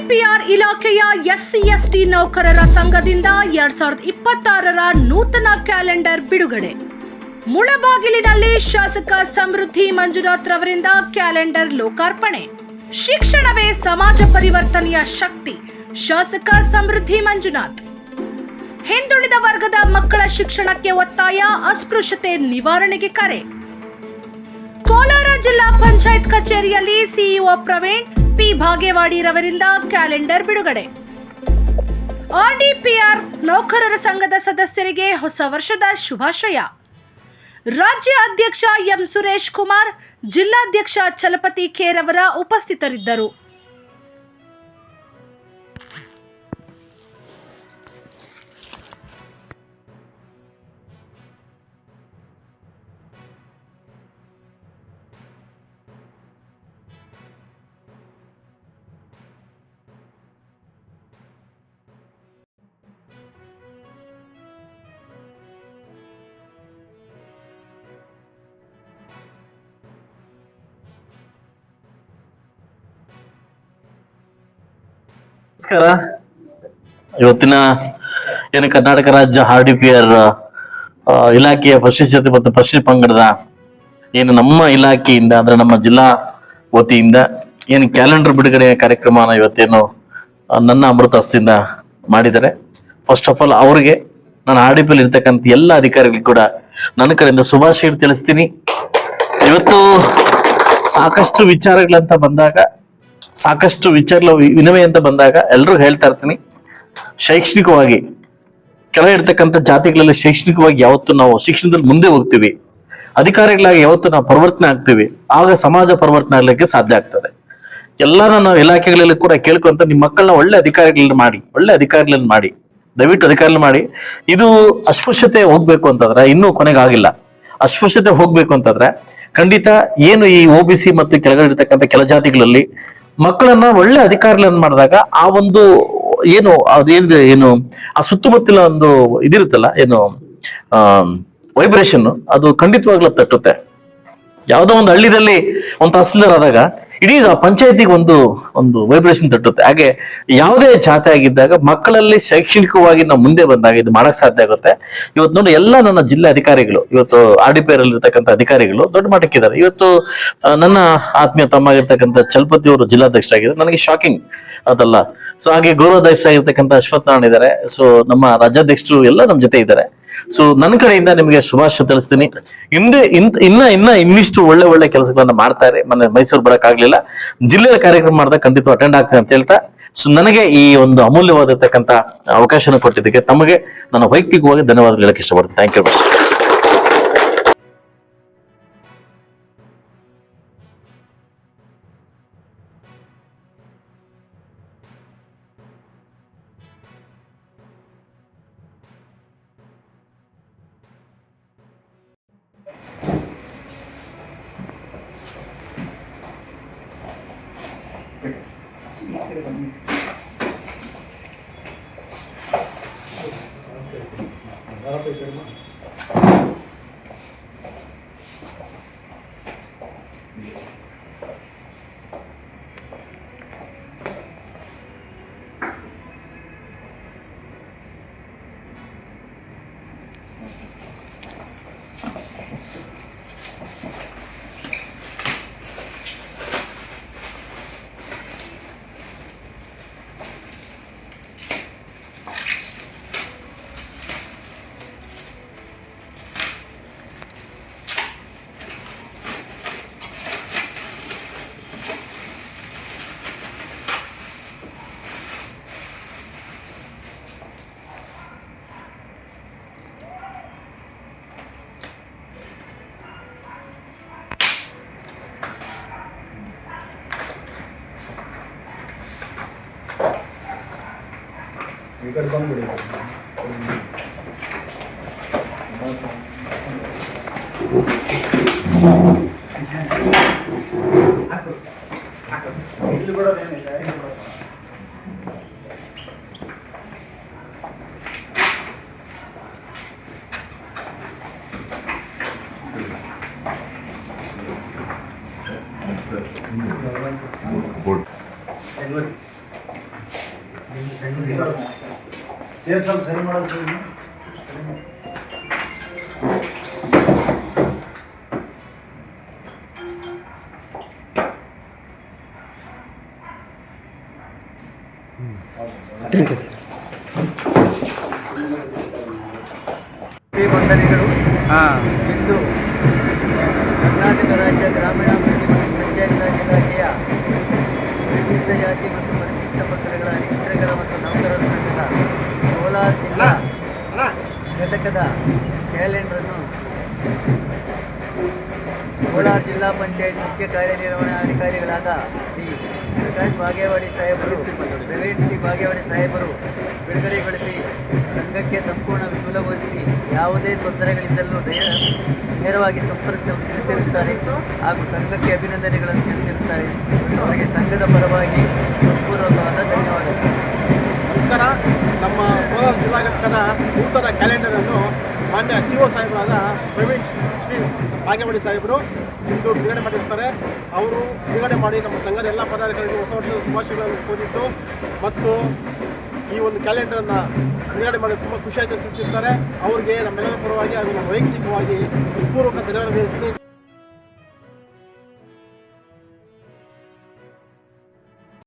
RDPR ಇಲಾಖೆಯ ಎಸ್ಸಿ/ಎಸ್ಟಿ ನೌಕರರ ಸಂಘದಿಂದ 2026ರ ನೂತನ ಕ್ಯಾಲೆಂಡರ್ ಬಿಡುಗಡೆ. ಮುಳಬಾಗಿಲಿನಲ್ಲಿ ಶಾಸಕ ಸಮೃದ್ಧಿ ಮಂಜುನಾಥ್ ರವರಿಂದ ಕ್ಯಾಲೆಂಡರ್ ಲೋಕಾರ್ಪಣೆ. ಶಿಕ್ಷಣವೇ ಸಮಾಜ ಪರಿವರ್ತನೆಯ ಶಕ್ತಿ, ಶಾಸಕ ಸಮೃದ್ಧಿ ಮಂಜುನಾಥ್. ಹಿಂದುಳಿದ ವರ್ಗದ ಮಕ್ಕಳ ಶಿಕ್ಷಣಕ್ಕೆ ಒತ್ತಾಯ, ಅಸ್ಪೃಶ್ಯತೆ ನಿವಾರಣೆಗೆ ಕರೆ. ಕೋಲಾರ ಜಿಲ್ಲಾ ಪಂಚಾಯತ್ ಕಚೇರಿಯಲ್ಲಿ CEO Praveen P Bhagewadi ರವರಿಂದ calendar ಬಿಡುಗಡೆ. ಆರ್ಡಿಪಿಆರ್ ನೌಕರರ ಸಂಘದ ಸದಸ್ಯರಿಗೆ ಹೊಸ ವರ್ಷದ ಶುಭಾಶಯ. ರಾಜ್ಯ ಅಧ್ಯಕ್ಷ ಎಂ ಸುರೇಶ್ ಕುಮಾರ್, ಜಿಲ್ಲಾಧ್ಯಕ್ಷ ಚಲಪತಿ ಕೆ ರವರ ಉಪಸ್ಥಿತರಿದ್ದರು. ನಮಸ್ಕಾರ. ಇವತ್ತಿನ ಏನು ಕರ್ನಾಟಕ ರಾಜ್ಯ ಆರ್ಡಿಪಿಆರ್ ಇಲಾಖೆಯ ಪರಿಶಿಷ್ಟ ಮತ್ತು ಪರಿಶಿಷ್ಟ ಪಂಗಡದ ಏನು ನಮ್ಮ ಇಲಾಖೆಯಿಂದ ಅಂದ್ರೆ ನಮ್ಮ ಜಿಲ್ಲಾ ವತಿಯಿಂದ ಏನು ಕ್ಯಾಲೆಂಡರ್ ಬಿಡುಗಡೆ ಕಾರ್ಯಕ್ರಮನ ಇವತ್ತೇನು ನನ್ನ ಅಮೃತ ಹಸ್ತಿಯಿಂದ ಮಾಡಿದ್ದಾರೆ. ಫಸ್ಟ್ ಆಫ್ ಆಲ್ ಅವ್ರಿಗೆ ನಾನು ಆರ್ಡಿಪಿಎಲ್ ಇರ್ತಕ್ಕಂಥ ಎಲ್ಲ ಅಧಿಕಾರಿಗಳಿಗೂ ಕೂಡ ನನ್ನ ಕಡೆಯಿಂದ ಶುಭಾಶಯ ತಿಳಿಸ್ತೀನಿ. ಇವತ್ತು ಸಾಕಷ್ಟು ವಿಚಾರಗಳಂತ ಬಂದಾಗ, ಸಾಕಷ್ಟು ವಿನಿಮಯ ಅಂತ ಬಂದಾಗ ಎಲ್ರಿಗೂ ಹೇಳ್ತಾ ಇರ್ತೀನಿ, ಶೈಕ್ಷಣಿಕವಾಗಿ ಕೆಳಗೆ ಇರ್ತಕ್ಕಂಥ ಜಾತಿಗಳಲ್ಲಿ ಶೈಕ್ಷಣಿಕವಾಗಿ ಯಾವತ್ತು ನಾವು ಶಿಕ್ಷಣದಲ್ಲಿ ಮುಂದೆ ಹೋಗ್ತೀವಿ, ಅಧಿಕಾರಿಗಳಾಗಿ ಯಾವತ್ತು ನಾವು ಪರಿವರ್ತನೆ ಆಗ್ತೀವಿ, ಆಗ ಸಮಾಜ ಪರಿವರ್ತನೆ ಆಗ್ಲಿಕ್ಕೆ ಸಾಧ್ಯ ಆಗ್ತದೆ. ಎಲ್ಲಾನು ನಾವು ಇಲಾಖೆಗಳಲ್ಲಿ ಕೂಡ ಕೇಳ್ಕೊಂತ ನಿಮ್ಮ ಮಕ್ಕಳನ್ನ ಒಳ್ಳೆ ಅಧಿಕಾರಿಗಳನ್ನ ಮಾಡಿ ದಯವಿಟ್ಟು ಅಧಿಕಾರಿಗಳು ಮಾಡಿ. ಇದು ಅಸ್ಪೃಶ್ಯತೆ ಹೋಗ್ಬೇಕು ಅಂತಂದ್ರೆ ಇನ್ನೂ ಕೊನೆಗಾಗಿಲ್ಲ. ಅಸ್ಪೃಶ್ಯತೆ ಹೋಗ್ಬೇಕು ಅಂತಂದ್ರೆ ಖಂಡಿತ ಏನು ಈ OBC ಮತ್ತು ಕೆಳಗಡೆ ಇರ್ತಕ್ಕಂಥ ಕೆಲ ಜಾತಿಗಳಲ್ಲಿ ಮಕ್ಕಳನ್ನ ಒಳ್ಳೆ ಅಧಿಕಾರಿಗಳನ್ನ ಮಾಡಿದಾಗ ಆ ಒಂದು ಏನು ಅದೇನಿದೆ ಏನು ಆ ಸುತ್ತಮುತ್ತಲ ಒಂದು ಇದಿರುತ್ತಲ್ಲ ಏನು ವೈಬ್ರೇಷನ್, ಅದು ಖಂಡಿತವಾಗ್ಲೂ ತಟ್ಟುತ್ತೆ. ಯಾವುದೋ ಒಂದು ಹಳ್ಳಿದಲ್ಲಿ ಒಂದು ತಹಸೀಲ್ದಾರ್ ಆದಾಗ ಇಡೀ ಪಂಚಾಯತಿಗೆ ಒಂದು ವೈಬ್ರೇಷನ್ ತಟ್ಟುತ್ತೆ. ಹಾಗೆ ಯಾವುದೇ ಜಾತಿ ಆಗಿದ್ದಾಗ ಮಕ್ಕಳಲ್ಲಿ ಶೈಕ್ಷಣಿಕವಾಗಿ ನಾವು ಮುಂದೆ ಬಂದಾಗ ಇದು ಮಾಡಕ್ ಸಾಧ್ಯ ಆಗುತ್ತೆ. ಇವತ್ತು ನೋಡಿ ಎಲ್ಲ ನನ್ನ ಜಿಲ್ಲೆ ಅಧಿಕಾರಿಗಳು, ಇವತ್ತು RDPR ಅಲ್ಲಿ ಇರ್ತಕ್ಕಂಥ ಅಧಿಕಾರಿಗಳು ದೊಡ್ಡ ಮಟ್ಟಕ್ಕಿದ್ದಾರೆ. ಇವತ್ತು ನನ್ನ ಆತ್ಮೀಯ ತಮ್ಮ ಆಗಿರ್ತಕ್ಕಂಥ ಚಲಪತಿ ಅವರು ಜಿಲ್ಲಾಧ್ಯಕ್ಷರಾಗಿದ್ದಾರೆ. ನನಗೆ ಶಾಕಿಂಗ್ ಅದಲ್ಲ. ಸೊ ಹಾಗೆ ಗೌರವಾಧ್ಯಕ್ಷ ಆಗಿರ್ತಕ್ಕಂಥ ಅಶ್ವಥ್ ನಾರಾಯಣ್ ಇದ್ದಾರೆ. ಸೊ ನಮ್ಮ ರಾಜ್ಯಾಧ್ಯಕ್ಷರು ಎಲ್ಲ ನಮ್ಮ ಜೊತೆ ಇದ್ದಾರೆ. ಸೊ ನನ್ನ ಕಡೆಯಿಂದ ನಿಮಗೆ ಶುಭಾಶಯ ತಿಳಿಸ್ತೀನಿ. ಇನ್ನಿಷ್ಟು ಒಳ್ಳೆ ಕೆಲಸಗಳನ್ನ ಮಾಡ್ತಾರೆ. ಮೊನ್ನೆ ಮೈಸೂರು ಬರಕ್ ಆಗ್ಲಿಲ್ಲ, ಜಿಲ್ಲೆಯ ಕಾರ್ಯಕ್ರಮ ಮಾಡಿದಾಗ ಖಂಡಿತ ಅಟೆಂಡ್ ಆಗ್ತದೆ ಅಂತ ಹೇಳ್ತಾ, ಸೊ ನನಗೆ ಈ ಒಂದು ಅಮೂಲ್ಯವಾದಿರ್ತಕ್ಕಂಥ ಅವಕಾಶನ ಕೊಟ್ಟಿದ್ದಕ್ಕೆ ತಮಗೆ ನಾನು ವೈಯಕ್ತಿಕವಾಗಿ ಧನ್ಯವಾದ ಹೇಳಕ್ ಇಷ್ಟಪಡ್ತೀನಿ. Thank you. ఇక్కడ ಬಂದ್ಬಿಡಿ. ಇಲ್ಲಿ ಬಿಡೋದೇನಿಲ್ಲ. ಸ್ವಲ್ಪ ಸರಿ ಮಾಡೋದು ಸರ್ ಇನ್ನು. ವಂದನೆಗಳು. ಇಂದು ಕರ್ನಾಟಕ ರಾಜ್ಯ ಗ್ರಾಮೀಣಾಭಿವೃದ್ಧಿ ಮತ್ತು ಪಂಚಾಯತ್ ರಾಜ್ ಇಲಾಖೆಯ ಪರಿಶಿಷ್ಟ ಜಾತಿ ಮತ್ತು ಪರಿಶಿಷ್ಟ ಪಂಗಡಗಳ ಅಧಿಕಾರಿಗಳ ಮತ್ತು ನೌಕರರ ಸಂಘದ ಕೋಲಾರ ಜಿಲ್ಲಾ ಘಟಕದ ಕ್ಯಾಲೆಂಡರನ್ನು ಕೋಲಾರ ಜಿಲ್ಲಾ ಪಂಚಾಯತ್ ಮುಖ್ಯ ಕಾರ್ಯನಿರ್ವಹಣಾಧಿಕಾರಿಗಳಾದ ಶ್ರೀ ಪ್ರಕಾಶ್ ಬಾಗೇವಾಡಿ ಸಾಹೇಬರು, ಪ್ರವೀಣ್ ಟಿ ಬಾಗೇವಾಡಿ ಸಾಹೇಬರು ಬಿಡುಗಡೆಗೊಳಿಸಿ ಸಂಘಕ್ಕೆ ಸಂಪೂರ್ಣ ವಿಪುಲಗೊಳಿಸಿ ಯಾವುದೇ ತೊಂದರೆಗಳಿದ್ದಲ್ಲೂ ನೇರವಾಗಿ ತಿಳಿಸಿರುತ್ತಾರೆ ಹಾಗೂ ಸಂಘಕ್ಕೆ ಅಭಿನಂದನೆಗಳನ್ನು ತಿಳಿಸಿರುತ್ತಾರೆ. ಅವರಿಗೆ ಸಂಘದ ಪರವಾಗಿ ಹೃತ್ಪೂರ್ವಕವಾದ ಧನ್ಯವಾದಗಳು. ನಮಸ್ಕಾರ. ನಮ್ಮ ಕೋಲಾರ ಜಿಲ್ಲಾ ಘಟಕದ ನೂತನ ಕ್ಯಾಲೆಂಡರನ್ನು ಮಾನ್ಯ CO ಸಾಹೇಬರಾದ ಪ್ರವೀಣ್ ಶ್ರೀ ಬಾಗೇವಾಡಿ ಸಾಹೇಬರು ಇಂದು ಬಿಡುಗಡೆ ಮಾಡಿರ್ತಾರೆ. ಅವರು ಬಿಡುಗಡೆ ಮಾಡಿ ನಮ್ಮ ಸಂಘದ ಎಲ್ಲ ಪದಾಧಿಕಾರಿಗಳು ಹೊಸ ವರ್ಷದ ಶುಭಾಶಯಗಳನ್ನು ಕೋರಿದ್ದು ಮತ್ತು ಈ ಒಂದು ಕ್ಯಾಲೆಂಡರನ್ನು ಬಿಡುಗಡೆ ಮಾಡಿ ತುಂಬ ಖುಷಿಯಾಗಿ ತಿಳಿಸಿರ್ತಾರೆ. ಅವರಿಗೆ ನಮ್ಮೆಲ್ಲರ ಪರವಾಗಿ ಹಾಗೂ ನಮ್ಮ ವೈಯಕ್ತಿಕವಾಗಿ ಪೂರ್ವಕ ಧನ್ಯವಾದ